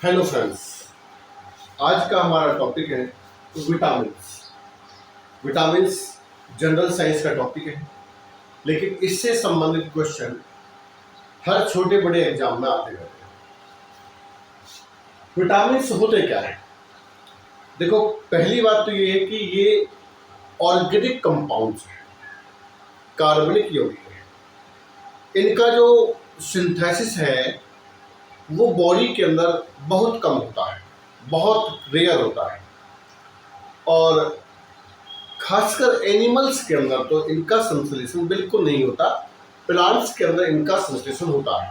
Hello friends, आज का हमारा टॉपिक है विटामिन्स। विटामिन्स जनरल साइंस का टॉपिक है, लेकिन इससे संबंधित क्वेश्चन हर छोटे बड़े एग्जाम में आते रहते हैं। विटामिन्स होते क्या है? देखो, पहली बात तो ये है कि ये ऑर्गेनिक कंपाउंड्स हैं, कार्बनिक यौगिक है। इनका जो सिंथेसिस है वो बॉडी के अंदर बहुत कम होता है, बहुत रेयर होता है, और खासकर एनिमल्स के अंदर तो इनका संश्लेषण बिल्कुल नहीं होता। प्लांट्स के अंदर इनका संश्लेषण होता है।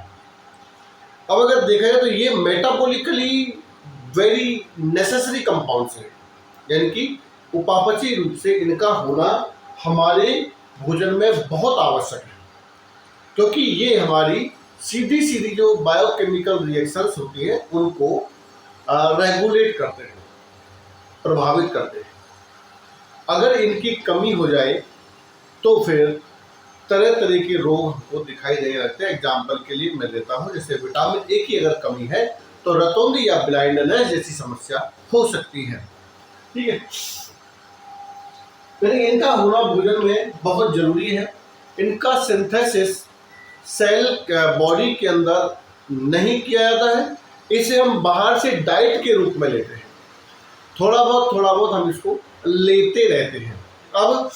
अब अगर देखा जाए तो ये मेटाबॉलिकली वेरी नेसेसरी कंपाउंड्स हैं, यानी कि उपापचयी रूप से इनका होना हमारे भोजन में बहुत आवश्यक है, क्योंकि ये हमारी सीधी सीधी जो बायोकेमिकल रिएक्शंस होती हैं उनको रेगुलेट करते हैं, प्रभावित करते हैं। अगर इनकी कमी हो जाए तो फिर तरह तरह के रोग हमको दिखाई देने लगते हैं। एग्जाम्पल के लिए मैं देता हूँ, जैसे विटामिन ए की अगर कमी है तो रतौंधी या ब्लाइंडनेस जैसी समस्या हो सकती है। ठीक है, लेकिन इनका होना भोजन में बहुत जरूरी है। इनका सिंथेसिस सेल बॉडी के अंदर नहीं किया जाता है, इसे हम बाहर से डाइट के रूप में लेते हैं। थोड़ा बहुत हम इसको लेते रहते हैं। अब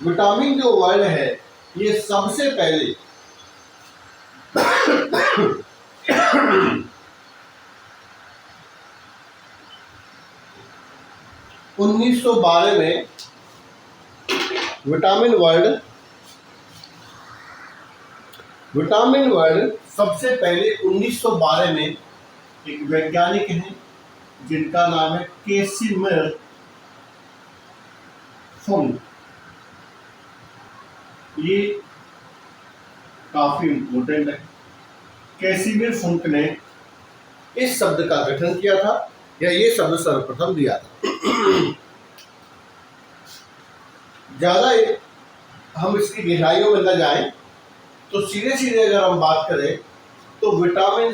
विटामिन जो वर्ड है ये सबसे पहले 1912 में विटामिन वर्ड सबसे पहले 1912 में एक वैज्ञानिक हैं जिनका नाम है कैसिमिर फुंक। ये काफी इंपोर्टेंट है। कैसिमिर फुंक ने इस शब्द का गठन किया था, या ये शब्द सर्वप्रथम दिया था। ज्यादा हम इसकी गहराइयों में न जाएं तो सीधे सीधे अगर हम बात करें तो विटामिन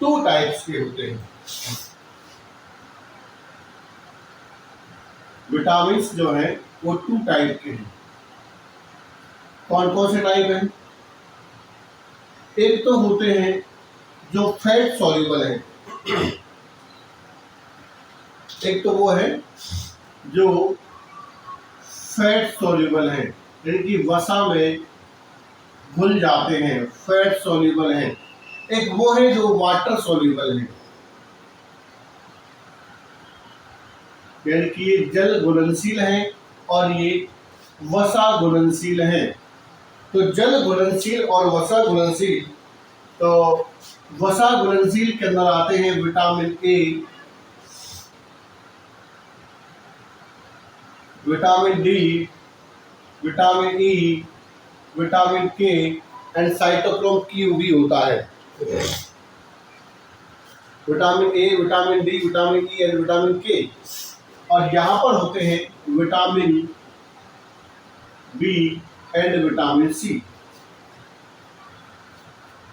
2 टाइप्स के होते हैं। विटामिन जो हैं वो 2 टाइप के हैं। कौन कौन से टाइप हैं? एक तो होते हैं जो फैट सॉल्युबल हैं, एक तो वो है जो फैट सॉल्युबल हैं, यानी कि वसा में घुल जाते हैं, फैट सॉल्युबल हैं। एक वो है जो वाटर सॉल्युबल है, यानी कि ये जल घुलनशील हैं और ये वसा घुलनशील हैं। तो जल घुलनशील और वसा घुलनशील, तो वसा घुलनशील के अंदर आते हैं vitamin A, vitamin D, vitamin E, vitamin K and cytochrome Q भी होता है। Vitamin A, vitamin D, vitamin E and vitamin K. और यहाँ पर होते हैं vitamin B and vitamin C.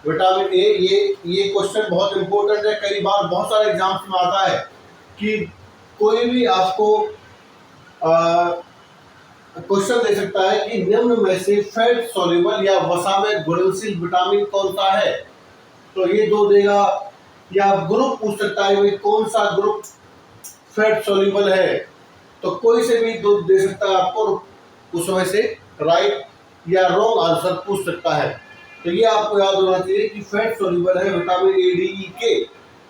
Vitamin A, ये क्वेश्चन बहुत इंपॉर्टेंट है। कई बार बहुत सारे एग्जाम्स में आता है कि कोई भी आपको क्वेश्चन दे सकता है कि निम्न में से फैट सॉल्युबल या वसा में घुलनशील विटामिन कौन सा है, तो ये 2 देगा। या ग्रुप पूछ सकता है भाई कौन सा ग्रुप फैट सॉल्युबल है, तो कोई से भी 2 दे सकता है आपको, उसमें से राइट या रॉन्ग आंसर पूछ सकता है। तो ये आपको याद होना चाहिए कि फैट सॉल्युबल है विटामिन ए, डी, ई, के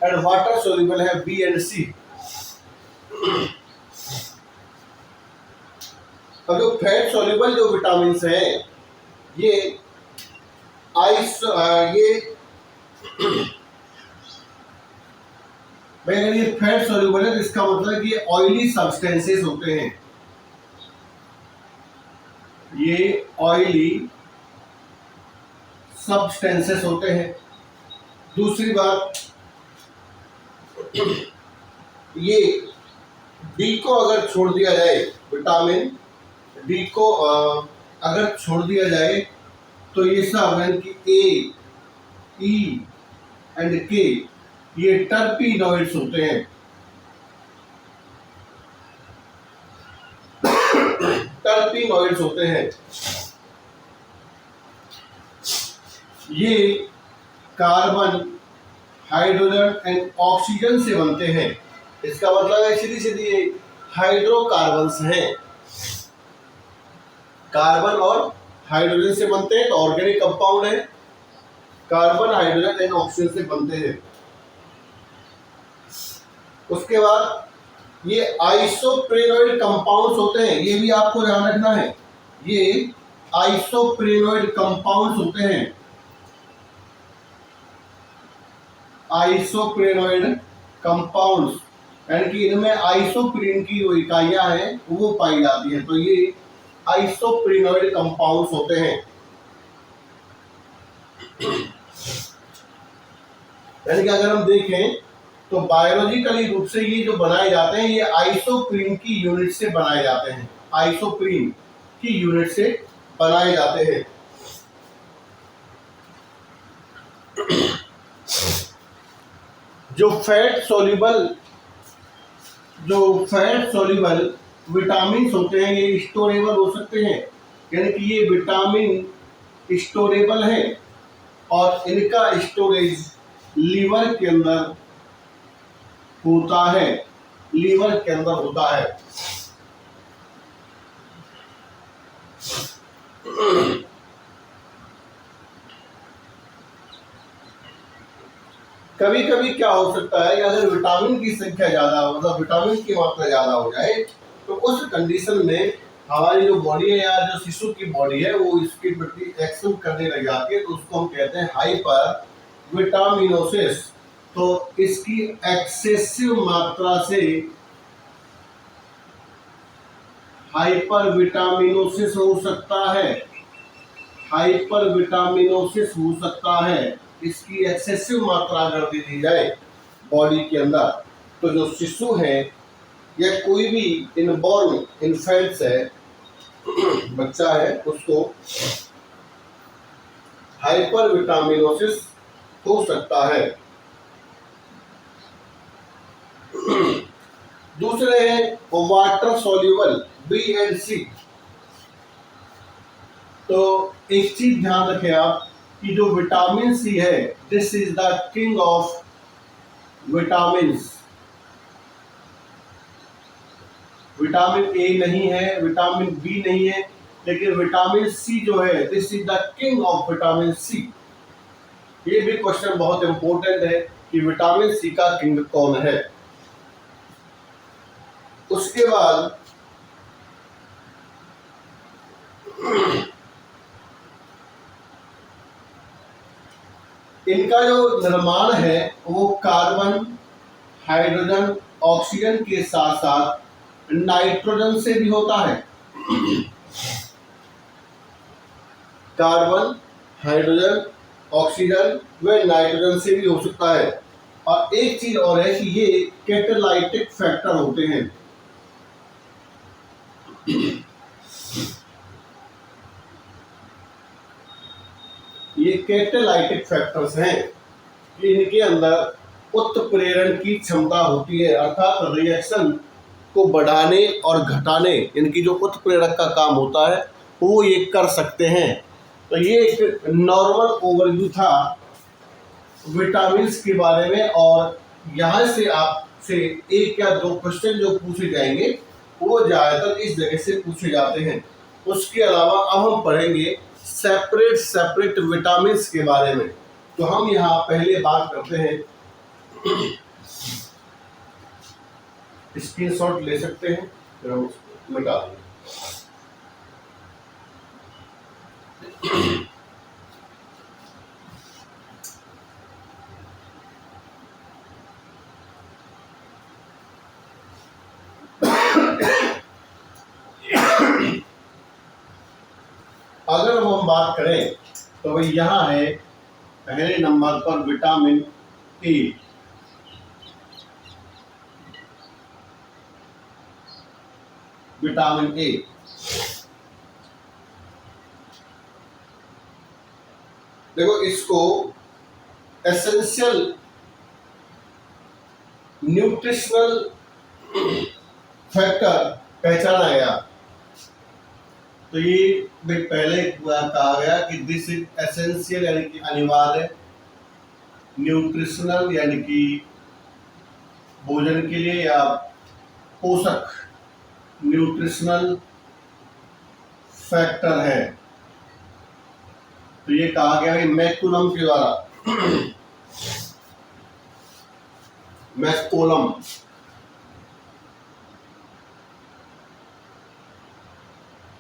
एंड वाटर सॉल्युबल है बी एंड सी। अब जो फैट सॉल्युबल जो विटामिन हैं ये अगर ये फैट सॉल्युबल है तो इसका मतलब है कि ये ऑयली सब्सटेंसेस होते हैं, ये ऑयली सब्सटेंसेस होते हैं। दूसरी बात, ये डी को अगर छोड़ दिया जाए, विटामिन डी को अगर छोड़ दिया जाए तो ये सब यानी कि ए, ई, एंड के, ये टर्पीनॉइड्स होते हैं। टर्पीनॉइड्स होते हैं, ये कार्बन, हाइड्रोजन एंड ऑक्सीजन से बनते हैं। इसका मतलब है सीधी सीधी ये हाइड्रोकार्बन्स हैं। कार्बन और हाइड्रोजन से बनते हैं तो ऑर्गेनिक कंपाउंड है। कार्बन, हाइड्रोजन एंड ऑक्सीजन से बनते हैं। उसके बाद ये आइसोप्रेनोइड कंपाउंड्स होते हैं, ये भी आपको ध्यान रखना है। ये आइसोप्रेनोइड कंपाउंड्स होते हैं। आइसोप्रेनोइड कंपाउंड्स, यानी कि इनमें आइसोप्रीन की जो इकाइयां हैं वो पाई जाती हैं, तो ये आइसोप्रेनोइड कंपाउंड्स होते हैं। यानी कि अगर हम देखें तो बायोलॉजिकली रूप से ये जो बनाए जाते हैं ये आइसोप्रीन की यूनिट से बनाए जाते हैं। आइसोप्रीन की यूनिट से बनाए जाते हैं। जो फैट सॉल्युबल विटामिन होते हैं ये स्टोरेबल हो सकते हैं, यानी कि ये विटामिन स्टोरेबल है और इनका स्टोरेज लीवर के अंदर होता है। लीवर के अंदर होता है। कभी कभी क्या हो सकता है कि अगर विटामिन की संख्या ज्यादा हो, मतलब विटामिन की मात्रा ज्यादा हो जाए, तो उस कंडीशन में हमारी जो बॉडी है या जो शिशु की बॉडी है वो इसके प्रति एक्शन करने लग जाती है, तो उसको हम कहते हैं हाइपर विटामिनोसिस। तो इसकी एक्सेसिव मात्रा से हाइपर विटामिनोसिस हो सकता है। हाइपर विटामिनोसिस हो सकता है, इसकी एक्सेसिव मात्रा अगर दे दी जाए बॉडी के अंदर, तो जो शिशु है या कोई भी इनबॉर्न इन्फेंट्स है, बच्चा है, उसको हाइपर विटामिनोसिस हो सकता है। दूसरे हैं वाटर सॉल्युबल बी एंड सी। तो एक चीज ध्यान रखें आप कि जो विटामिन सी है, this is the king of vitamin. Vitamin A नहीं है, विटामिन बी नहीं है, लेकिन विटामिन सी जो है this is the king of vitamin C. ये भी क्वेश्चन बहुत इंपॉर्टेंट है कि विटामिन सी का किंग कौन है। उसके बाद इनका जो निर्माण है वो कार्बन, हाइड्रोजन, ऑक्सीजन के साथ साथ नाइट्रोजन से भी होता है। कार्बन, हाइड्रोजन, ऑक्सीजन व नाइट्रोजन से भी हो सकता है। और एक चीज और है कि ये कैटालाइटिक फैक्टर होते हैं। ये कैटालाइटिक फैक्टर्स हैं, इनके अंदर उत्प्रेरण की क्षमता होती है, अर्थात रिएक्शन को बढ़ाने और घटाने, इनकी जो उत्प्रेरक का काम होता है वो ये कर सकते हैं। तो ये एक नॉर्मल ओवरव्यू था विटामिन्स के बारे में, और यहाँ से आपसे एक या दो क्वेश्चन जो पूछे जाएंगे वो ज़्यादातर इस जगह से पूछे जाते हैं। उसके अलावा अब हम पढ़ेंगे सेपरेट विटामिन्स के बारे में। तो हम यहाँ पहले बात करते हैं, स्क्रीनशॉट ले सकते हैं, फिर हम उसको मिटा देंगे। अगर हम बात करें तो भाई यहाँ है पहले नंबर पर विटामिन ए। विटामिन ए देखो, इसको एसेंशियल न्यूट्रिशनल फैक्टर पहचाना गया। तो ये पहले कहा गया कि दिस इज एसेंशियल यानी कि अनिवार्य, न्यूट्रिशनल यानी कि भोजन के लिए या पोषक, न्यूट्रिशनल फैक्टर है। तो ये कहा गया है मैकुलम के द्वारा, मैकुलम।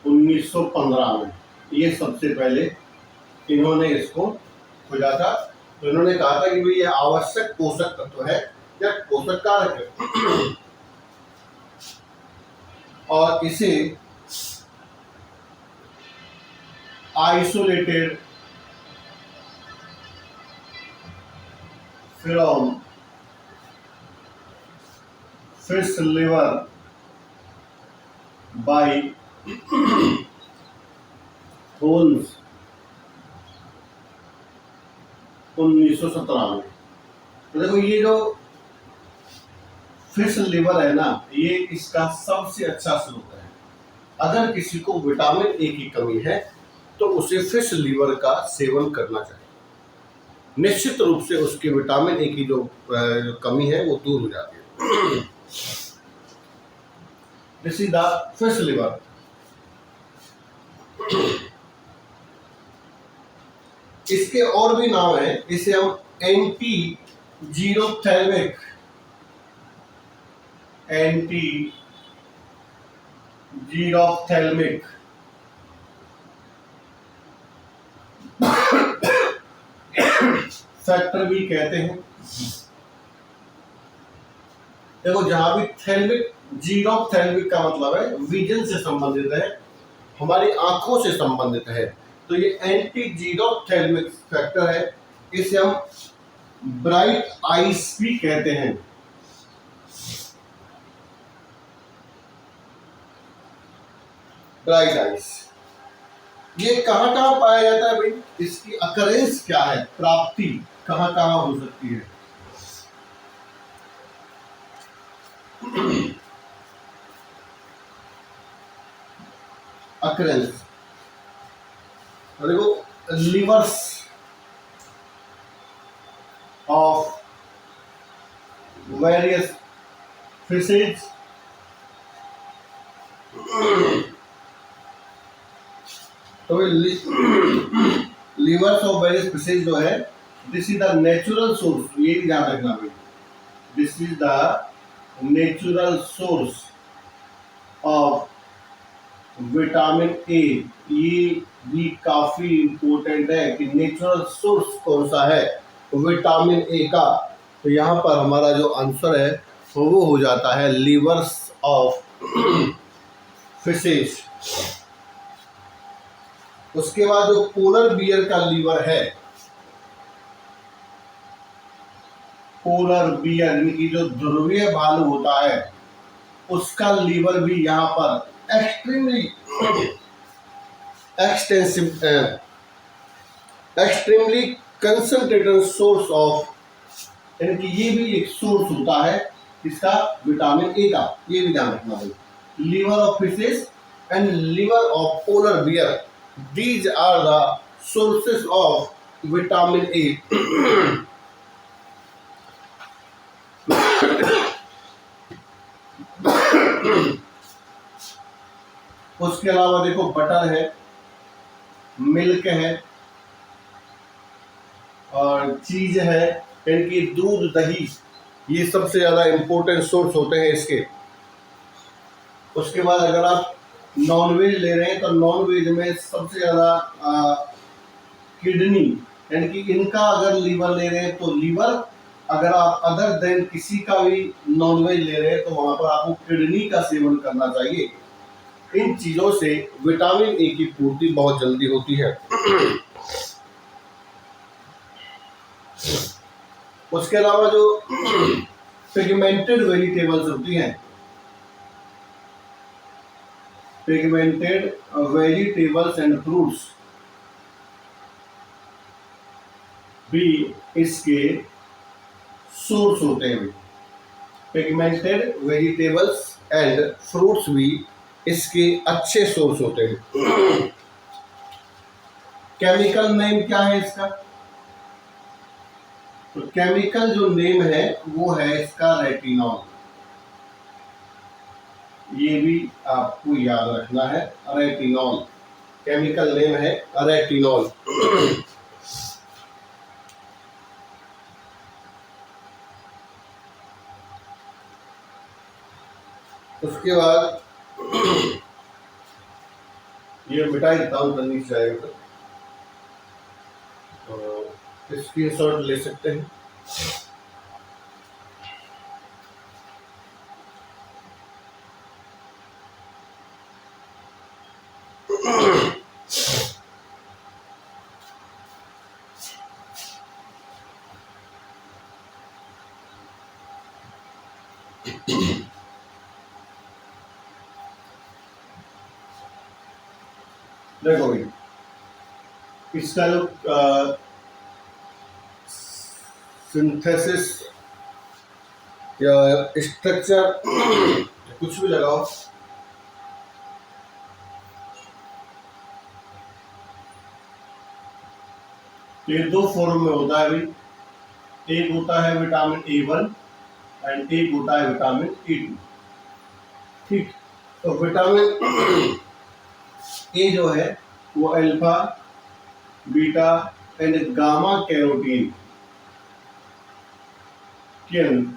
उन्नीस 1915 में ये सबसे पहले इन्होंने इसको खोजा था। तो इन्होंने कहा था कि भाई ये आवश्यक पोषक तत्व है या पोषक कारक है, और इसे isolated from fish liver by Holmes 1917 में। तो देखो ये जो फिश लिवर है ना, ये इसका सबसे अच्छा स्रोत है। अगर किसी को विटामिन ए की कमी है तो उसे फिश लिवर का सेवन करना चाहिए। निश्चित रूप से उसके विटामिन ए की जो कमी है वो दूर हो जाती है। This is the fish liver. इसके और भी नाम है, इसे हम एंटी जीरोथैल्मिक, एंटी जीरोथैल्मिक फैक्टर भी कहते हैं। देखो जहां भी थैल्मिक, जीरोथैल्मिक का मतलब है विजन से संबंधित है, हमारी आंखों से संबंधित है। तो ये एंटी जीरोथैल्मिक फैक्टर है, इसे हम ब्राइट आइस भी कहते हैं। ब्राइट आइस ये कहाँ कहाँ पाया जाता है भाई, इसकी अकरेंस क्या है, प्राप्ति कहाँ कहाँ हो सकती है। अकरेंस देखो, लिवर्स ऑफ वेरियस फिशेज, तो लिवर्स ऑफ वेरियस फिशेज जो है, this is the natural source, ये भी ध्यान रखना भाई, this is the natural source of vitamin A. ये भी काफी इंपॉर्टेंट है कि नेचुरल सोर्स कौन सा है, विटामिन ए का। तो यहाँ पर हमारा जो आंसर है वो हो जाता है लिवर्स ऑफ फिशेज। उसके बाद जो पोलर बियर का लीवर है, पोलर बियर यानी कि जो ध्रुवीय भालू होता है, उसका लीवर भी यहाँ पर extremely extremely concentrated source of, यानी कि ये भी एक सोर्स होता है इसका विटामिन ए का, ये भी ध्यान रखना भाई। Liver of fishes and liver of polar bear, these are the sources of vitamin A। उसके अलावा देखो बटर है, मिल्क है और चीज है, इनकी दूध, दही, ये सबसे ज्यादा इंपॉर्टेंट सोर्स होते हैं इसके। उसके बाद अगर आप नॉनवेज ले रहे हैं तो नॉनवेज में सबसे ज़्यादा किडनी, यानी कि इनका अगर लीवर ले रहे हैं तो लीवर, अगर आप अदर देन किसी का भी नॉनवेज ले रहे हैं तो वहाँ पर आपको किडनी का सेवन करना चाहिए। इन चीज़ों से विटामिन ए की पूर्ति बहुत जल्दी होती है। उसके अलावा जो पिगमेंटेड वेजिटेबल्स होती हैं, पिगमेंटेड वेजिटेबल्स एंड फ्रूट्स, भी इसके सोर्स होते हैं। पिगमेंटेड वेजिटेबल्स एंड फ्रूट्स भी इसके अच्छे सोर्स होते हैं। केमिकल नेम क्या है इसका? तो केमिकल जो नेम है वो है इसका रेटिनॉल। ये भी आपको याद रखना है, रेटिनॉल केमिकल नेम है, रेटिनॉल। उसके बाद ये मिटा देता हूँ, जल्दी से जाएगा तो स्क्रीनशॉट ले सकते हैं। देखो भाई, इसका जो सिंथेसिस या स्ट्रक्चर कुछ भी लगाओ, ये दो फॉर्म में होता है भाई। एक होता है विटामिन A1 एंड एक होता है विटामिन A2। ठीक, तो विटामिन ए जो है वो alpha, beta and gamma carotene के अंदर,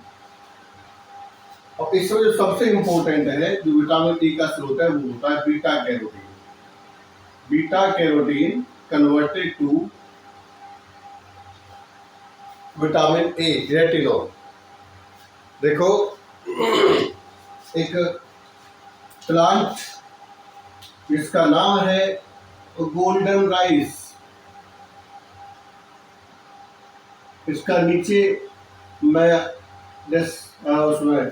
और इसमें जो सबसे इंपॉर्टेंट है जो विटामिन डी का स्रोत है वो होता है beta carotene. Beta carotene converted to vitamin A, retinol. देखो, एक प्लांट जिसका नाम है गोल्डन राइस, इसका नीचे मैं उसमें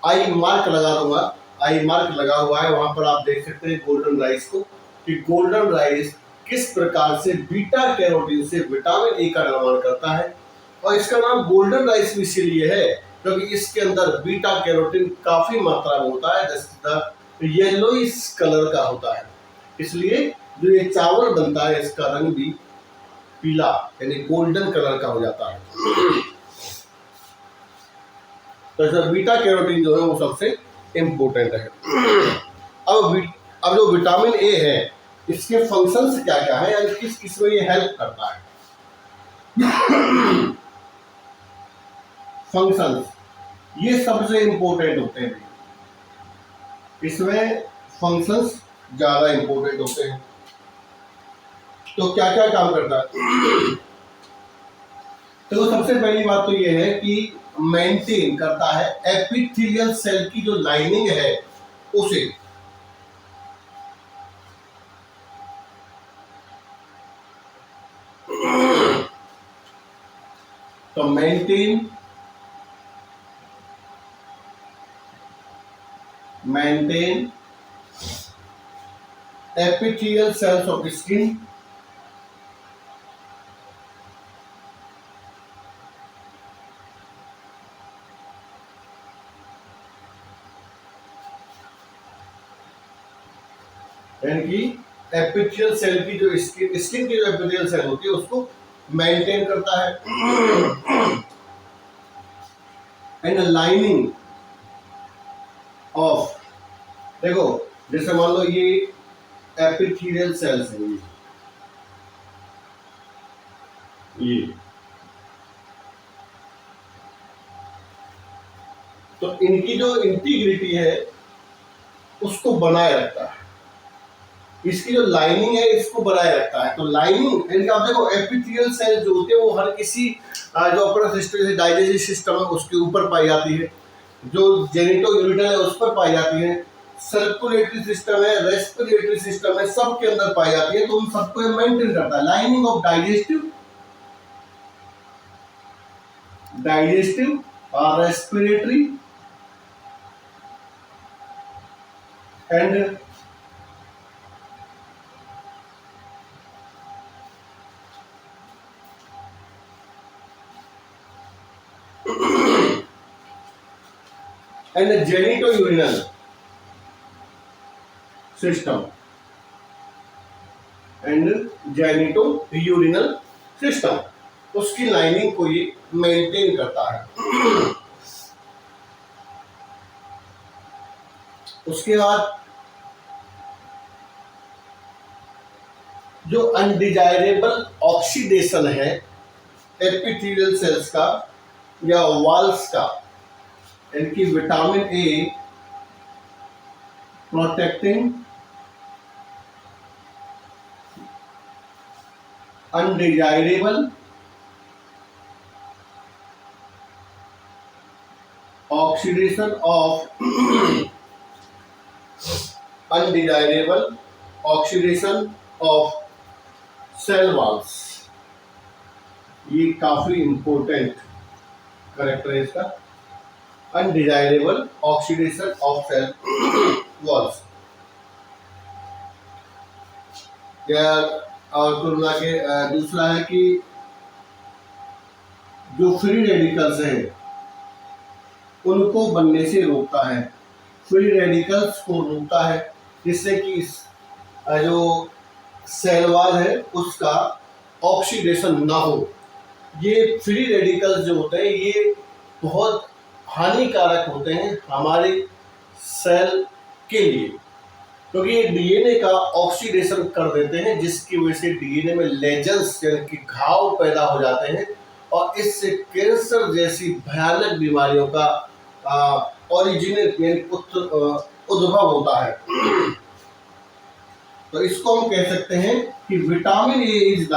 आई मार्क लगा दूंगा, आई मार्क लगा हुआ है, वहां पर आप देख सकते हैं गोल्डन राइस को, कि गोल्डन राइस किस प्रकार से बीटा कैरोटीन से विटामिन ए का निर्माण करता है। और इसका नाम गोल्डन राइस भी इसीलिए है क्योंकि इसके अंदर बीटा कैरोटीन काफी मात्रा में होता है, जैसे येलोइश कलर का होता है। इसलिए जो ये चावल बनता है इसका रंग भी पीला यानी गोल्डन कलर का हो जाता है। तो इसमें बीटा कैरोटीन जो है वो सबसे इम्पोर्टेंट है। अब जो विटामिन ए है इसके फंक्शंस क्या क्या है, यानी किस किस में ये हेल्प करता है। फंक्शंस ये सबसे इंपॉर्टेंट होते हैं, इसमें फंक्शंस ज्यादा इंपॉर्टेंट होते हैं। तो क्या क्या काम करता है? तो सबसे पहली बात तो ये है कि मेंटेन करता है एपिथेलियल सेल की जो लाइनिंग है उसे। तो maintain epithelial cells of the skin, यानी कि एपिथेलियल सेल की जो स्किन की जो एपिथेलियल सेल होती है उसको मेंटेन करता है। एंड लाइनिंग ऑफ, देखो जैसे मान लो ये एपिथेलियल सेल्स है, ये तो इनकी जो इंटीग्रिटी है उसको बनाए रखता है, इसकी जो लाइनिंग है इसको बनाए रखता है। तो लाइनिंग यानी आप देखो एपिथेलियल सेल जो होते हैं वो हर किसी जो अपना सिस्टम जैसे डाइजेस्टिव सिस्टम है उसके ऊपर पाई जाती है, जो जेनिटो यूरिनल है उस पर पाई जाती है, सर्कुलेटरी सिस्टम है, रेस्पिरेटरी सिस्टम है, सबके अंदर पाई जाती है। तो उन सबको ये मेंटेन करता है। लाइनिंग ऑफ डाइजेस्टिव और respiratory and and genito urinal system उसकी लाइनिंग को ये मेंटेन करता है। उसके बाद जो अनडिजायरेबल ऑक्सीडेशन है एपिथेलियल सेल्स का या वॉल्स का, इनकी vitamin A protecting undesirable oxidation of cell walls, ये काफी इंपॉर्टेंट करेक्टर है इसका, undesirable oxidation of cell walls. या और तुलना के दूसरा है कि जो फ्री रेडिकल्स हैं उनको बनने से रोकता है, फ्री रेडिकल्स को रोकता है, जिससे कि इस जो सेल वॉल है उसका ऑक्सीडेशन ना हो। ये फ्री रेडिकल्स जो होते हैं ये बहुत हानिकारक होते हैं हमारे सेल के लिए, क्योंकि ये डीएनए का ऑक्सीडेशन कर देते हैं, जिसकी वजह से डीएनए में लेजन्स यानी कि घाव पैदा हो जाते हैं और इससे कैंसर जैसी भयानक बीमारियों का ओरिजिनेट यानी उद्भव होता है। तो इसको हम कह सकते हैं कि vitamin A is the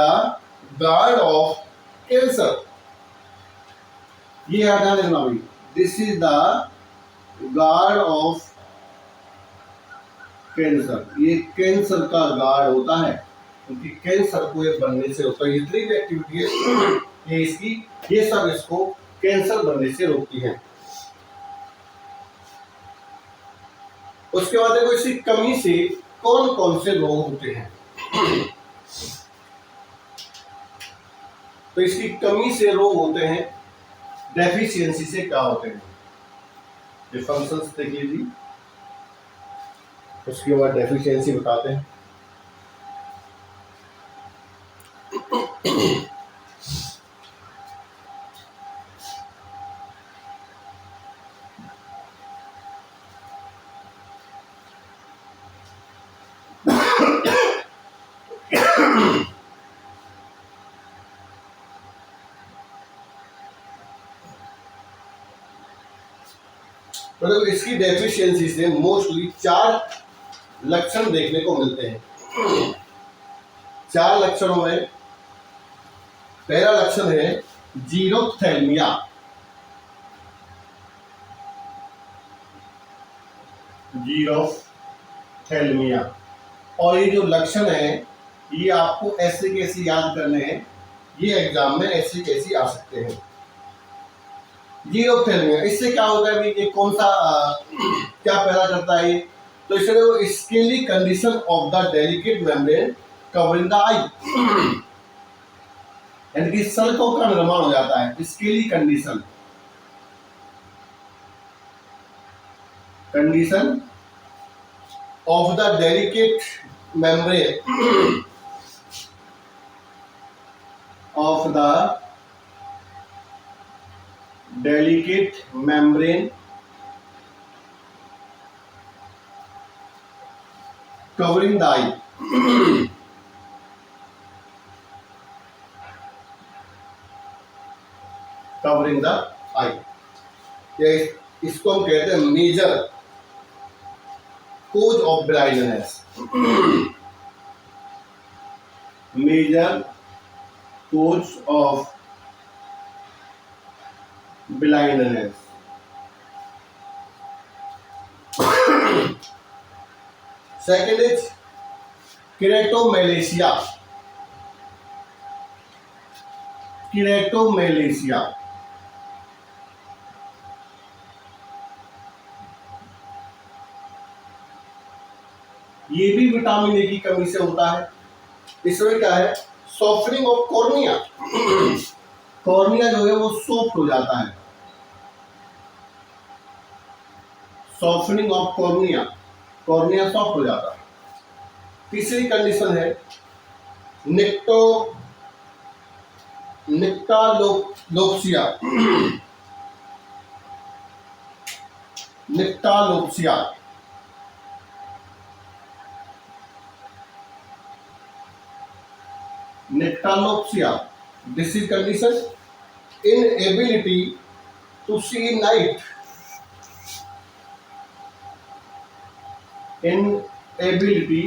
guard of cancer. ये याद रखना भाई, this is the guard of cancer, ये कैंसर का गार्ड होता है, क्योंकि कैंसर को ये बनने से होता है। ये 3 एक्टिविटी है ये इसकी, ये सब इसको कैंसर बनने से रोकती है। उसके बाद देखो इसकी कमी से कौन कौन से रोग होते हैं। तो इसकी कमी से रोग होते हैं, डेफिशिएंसी से क्या होते हैं, ये फंक्शंस देख लीजिए, उसके बाद डेफिशिएंसी बताते हैं। मतलब इसकी डेफिशिएंसी से मोस्टली 4 लक्षण देखने को मिलते हैं। 4 लक्षणों में पहला लक्षण है जीरोथैल्मिया। और ये जो लक्षण है ये आपको ऐसे कैसे याद करने हैं, ये एग्जाम में ऐसे कैसे आ सकते हैं। जीरोथैल्मिया, इससे क्या होता है, ये कौन सा क्या पैदा करता है। तो इससे वो scaly condition of the delicate membrane covering the eye, यानी कि सड़कों का निर्माण हो जाता है। Scaly condition of the delicate membrane of the delicate membrane covering the eye. Covering the eye, या इसको हम कहते हैं major cause of blindness. Major cause of blindness। Second is keratomalacia। ये भी विटामिन ए की कमी से होता है। इसमें क्या है, सॉफ्टनिंग ऑफ कॉर्निया, कॉर्निया जो है वो सॉफ्ट हो जाता है। Softening of cornea, cornea soft हो जाता है। तीसरी कंडीशन है nyctalopia, nyctalopia, nyctalopia. This is condition inability to see night, inability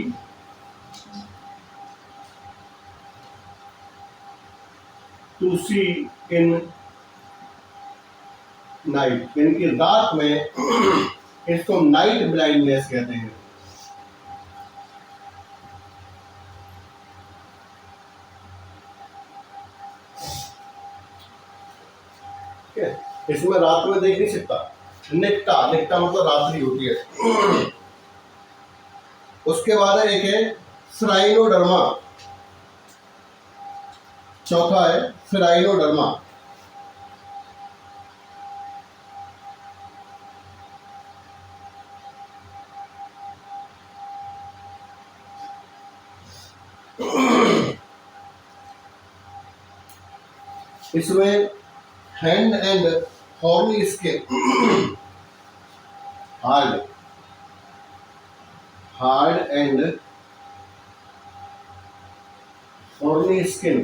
to see in night, यानी कि रात में इसको नाइट ब्लाइंडनेस कहते हैं। इसमें रात में देख नहीं सकता। निक्टा, निक्टा मतलब रात्रि होती है। उसके बाद एक है फ्राइनोडर्मा, चौथा है फ्राइनोडर्मा। इसमें hand and horny skin, hard, hard and horny skin,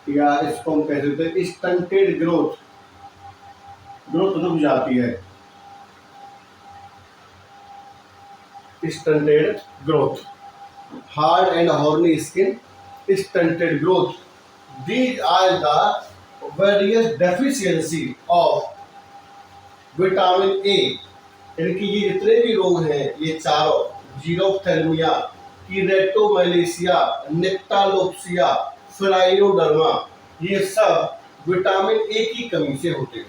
या इसको हम कह सकते हैं स्टंटेड ग्रोथ, ग्रोथ रुक जाती है, stunted growth, hard and horny skin, stunted growth. These are the various deficiency of vitamin A. यानी कि ये जितने भी रोग हैं ये चारों, जीरोफ्थेल्मिया, कीरेटोमैलेशिया, निक्टालोप्सिया, फ्राइनोडर्मा, ये सब विटामिन ए की कमी से होते हैं।